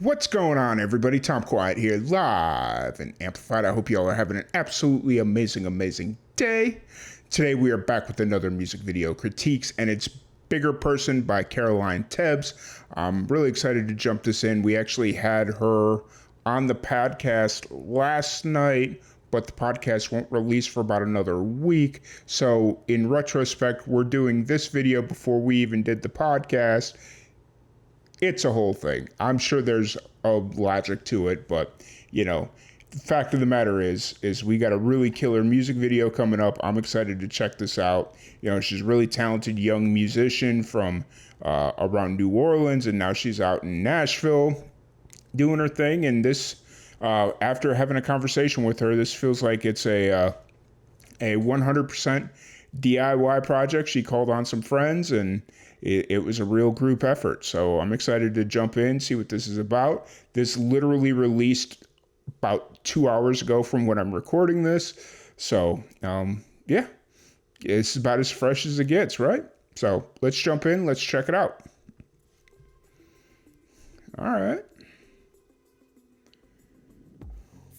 What's going on, everybody? Tom Quiet here, live and amplified. I hope you all are having an absolutely amazing day. Today we are back with another music video critiques, and it's Bigger Person by Caroline Tebbs. I'm really excited to jump this in. We actually had her on the podcast last night, but the podcast won't release for about another week. So in retrospect, we're doing this video before we even did the podcast. It's a whole thing. I'm sure there's a logic to it, but the fact of the matter is we got a really killer music video coming up. I'm excited to check this out. She's a really talented young musician from around New Orleans, and now she's out in Nashville doing her thing. And this, after having a conversation with her, this feels like it's a 100% DIY project. She called on some friends, and it was a real group effort. So I'm excited to jump in, see what this is about. This literally released about 2 hours ago from when I'm recording this. So, it's about as fresh as it gets, right? So let's jump in. Let's check it out. All right.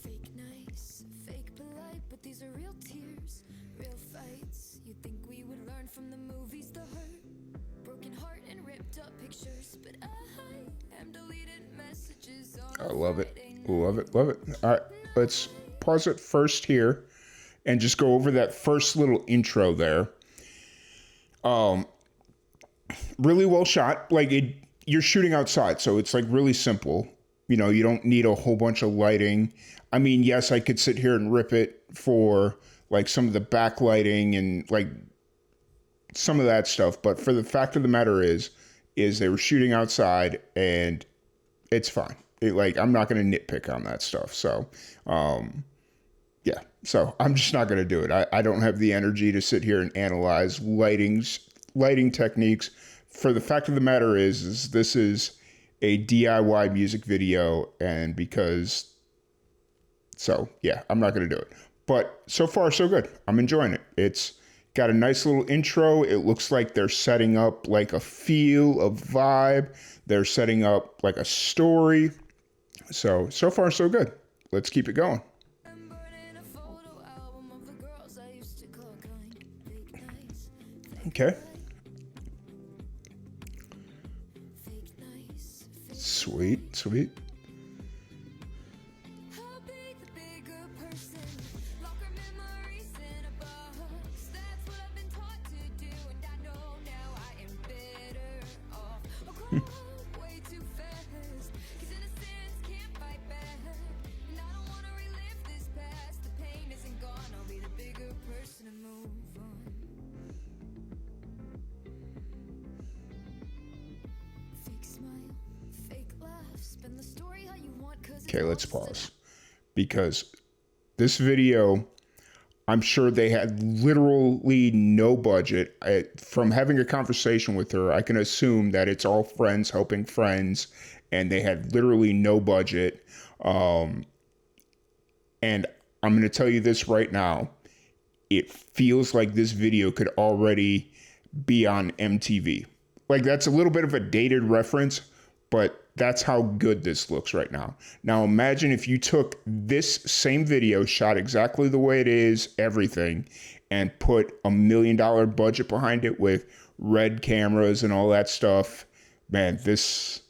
Fake nice, fake polite, but these are real tears, real fights. You think we would learn from the movies, the hurt, broken heart and ripped up pictures, but I am deleted messages. I love it. Love it. All right, let's pause it first here and just go over that first little intro there. Really well shot. You're shooting outside, so it's really simple. You don't need a whole bunch of lighting. I mean, yes, I could sit here and rip it for some of the backlighting and some of that stuff, but for the fact of the matter is they were shooting outside, and it's fine. I'm not going to nitpick on that stuff. So, so I'm just not going to do it. I don't have the energy to sit here and analyze lighting techniques. For the fact of the matter is this is a DIY music video, and I'm not going to do it. But so far, so good. I'm enjoying it. It's got a nice little intro. It looks like they're setting up a feel, a vibe. They're setting up a story. So far, so good. Let's keep it going. Okay. Sweet. Okay, let's pause, because this video, I'm sure they had literally no budget. From having a conversation with her, I can assume that it's all friends helping friends, and they had literally no budget. And I'm going to tell you this right now. It feels like this video could already be on MTV. That's a little bit of a dated reference, but that's how good this looks right now. Now imagine if you took this same video, shot exactly the way it is, everything, and put $1 million budget behind it with red cameras and all that stuff. Man, this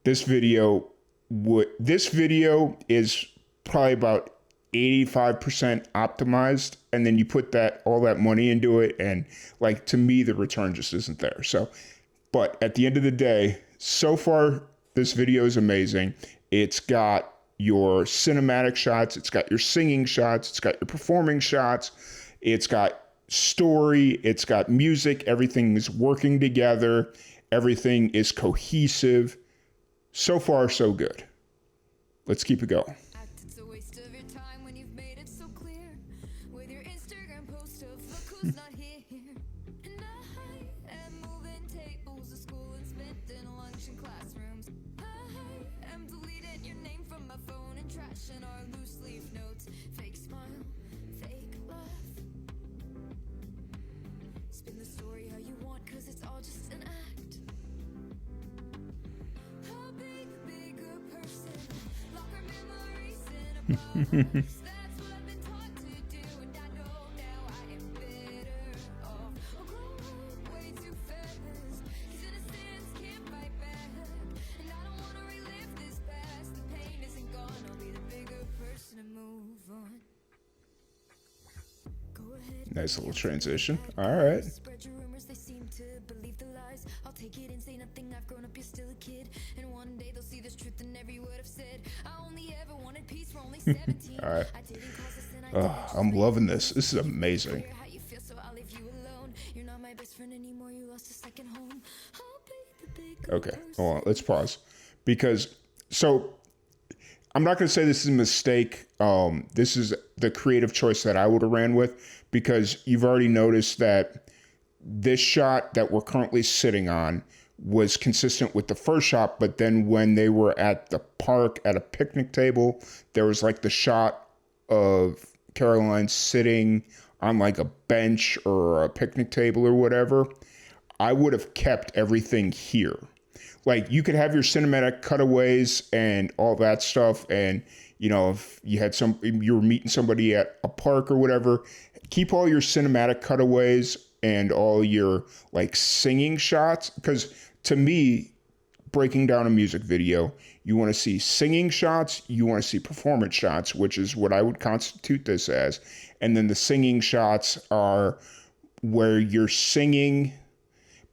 video is probably about 85% optimized, and then you put all that money into it, and to me, the return just isn't there. So, but at the end of the day, so far, this video is amazing. It's got your cinematic shots. It's got your singing shots. It's got your performing shots. It's got story. It's got music. Everything is working together. Everything is cohesive. So far, so good. Let's keep it going. It's a waste of your time when you've made it so clear with your Instagram post of look who's not here. And I am moving tables to school and spending lunch in classrooms. I am deleting your name from my phone and trashing our loose leaf notes. Fake smile, fake laugh. Spin the story how you want, 'cause it's all just an act. How big the bigger That's what I've been taught to do, and I know now I am better off. I'll grow up way too fast, 'cause innocence can't fight back. And I don't wanna relive this past. The pain isn't gone, I'll be the bigger person and move on. Go ahead. Nice little transition. All right. Spread your rumors, they seem to believe the lies. I'll take it and say nothing, I've grown up, you're still a kid. And one day they'll see there's truth in every word I've said. I only ever wanted peace, we're only 17. All right. I didn't cause this and I didn't I'm loving this. This is amazing. care how you feel, so I'll leave you alone. You're not my best friend anymore, you lost a second home. I'll be the bigger Okay, person. hold on. Let's pause. Because, so, I'm not going to say this is a mistake. This is the creative choice that I would have ran with, because you've already noticed that this shot that we're currently sitting on was consistent with the first shot, but then when they were at the park at a picnic table, there was like the shot of Caroline sitting on like a bench or a picnic table or whatever. I would have kept everything here. Like, you could have your cinematic cutaways and all that stuff, and you know, if you had you were meeting somebody at a park or whatever, keep all your cinematic cutaways and all your like singing shots, because to me, breaking down a music video, you want to see singing shots, you want to see performance shots, which is what I would constitute this as. And then the singing shots are where you're singing,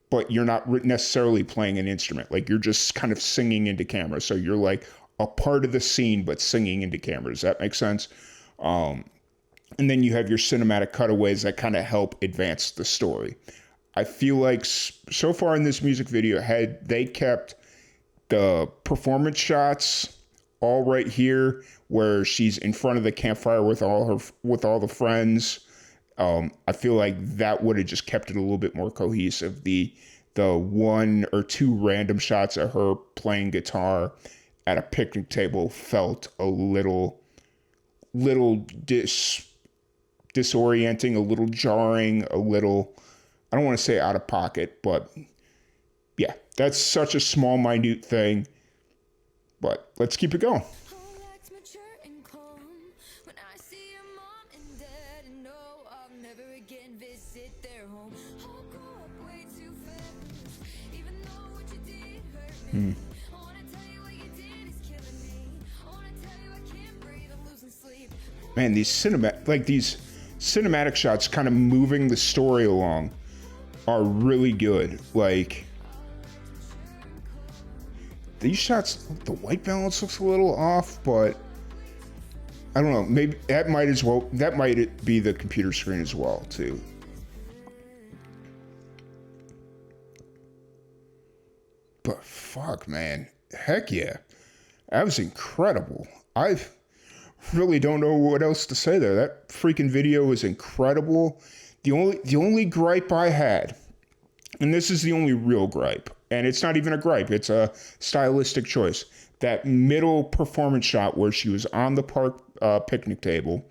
but you're not necessarily playing an instrument. Like, you're just kind of singing into camera. So you're like a part of the scene, but singing into camera. Does that make sense? And then you have your cinematic cutaways that kind of help advance the story. I feel like so far in this music video, they kept the performance shots all right here, where she's in front of the campfire with all the friends. I feel like that would have just kept it a little bit more cohesive. The one or two random shots of her playing guitar at a picnic table felt a little disorienting, a little jarring, a little, I don't want to say out of pocket, but yeah, that's such a small, minute thing. But let's keep it going. All acts mature and calm. When I see your mom and dad, and no, I'll never again visit their home. I'll grow up way too fast, even though what you did hurt me. I wanna tell you what you did is killing me. I wanna tell you I can't breathe, I'm losing sleep. Man, these cinematic shots kind of moving the story along are really good. Like, these shots, the white balance looks a little off, but I don't know. Maybe that might be the computer screen as well, too. But fuck, man. Heck yeah. That was incredible. I really don't know what else to say there. That freaking video was incredible. The only gripe I had, and this is the only real gripe, and it's not even a gripe, it's a stylistic choice. That middle performance shot where she was on the park picnic table,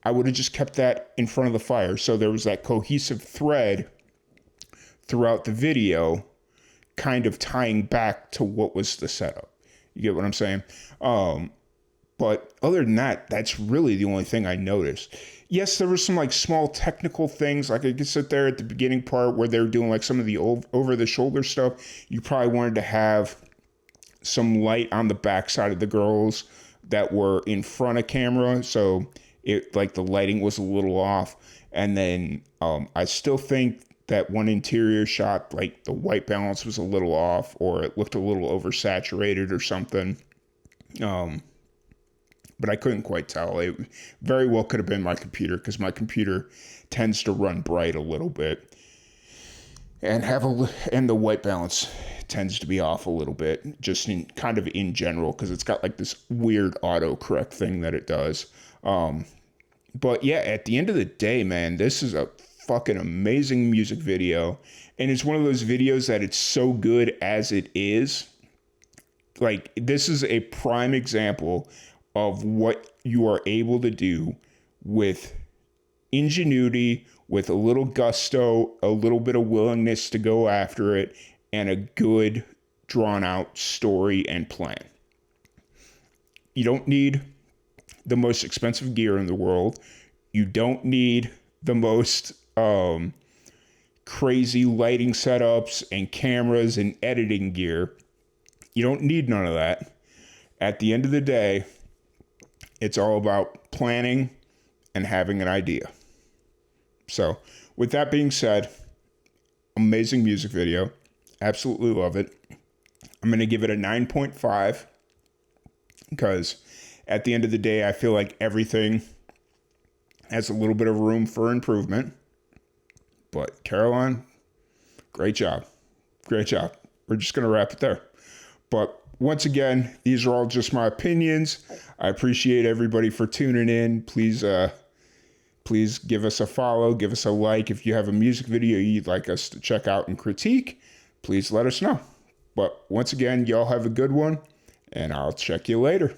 I would have just kept that in front of the fire. So there was that cohesive thread throughout the video, kind of tying back to what was the setup. You get what I'm saying? But other than that, that's really the only thing I noticed. Yes, there were some like small technical things. Like I could sit there at the beginning part where they were doing like some of the over the shoulder stuff. You probably wanted to have some light on the backside of the girls that were in front of camera. So it like the lighting was a little off. And then I still think that one interior shot, like the white balance was a little off, or it looked a little oversaturated or something. But I couldn't quite tell. It very well could have been my computer, because my computer tends to run bright a little bit and the white balance tends to be off a little bit, just in general, because it's got like this weird autocorrect thing that it does. But yeah, at the end of the day, man, this is a fucking amazing music video, and it's one of those videos that it's so good as it is. Like, this is a prime example of what you are able to do with ingenuity, with a little gusto, a little bit of willingness to go after it, and a good drawn out story and plan. You don't need the most expensive gear in the world. You don't need the most crazy lighting setups and cameras and editing gear. You don't need none of that. At the end of the day, it's all about planning and having an idea. So, with that being said, amazing music video. Absolutely love it. I'm going to give it a 9.5 because at the end of the day, I feel like everything has a little bit of room for improvement. But Caroline, great job. Great job. We're just going to wrap it there. But once again, these are all just my opinions. I appreciate everybody for tuning in. Please give us a follow, give us a like. If you have a music video you'd like us to check out and critique, please let us know. But once again, y'all have a good one, and I'll check you later.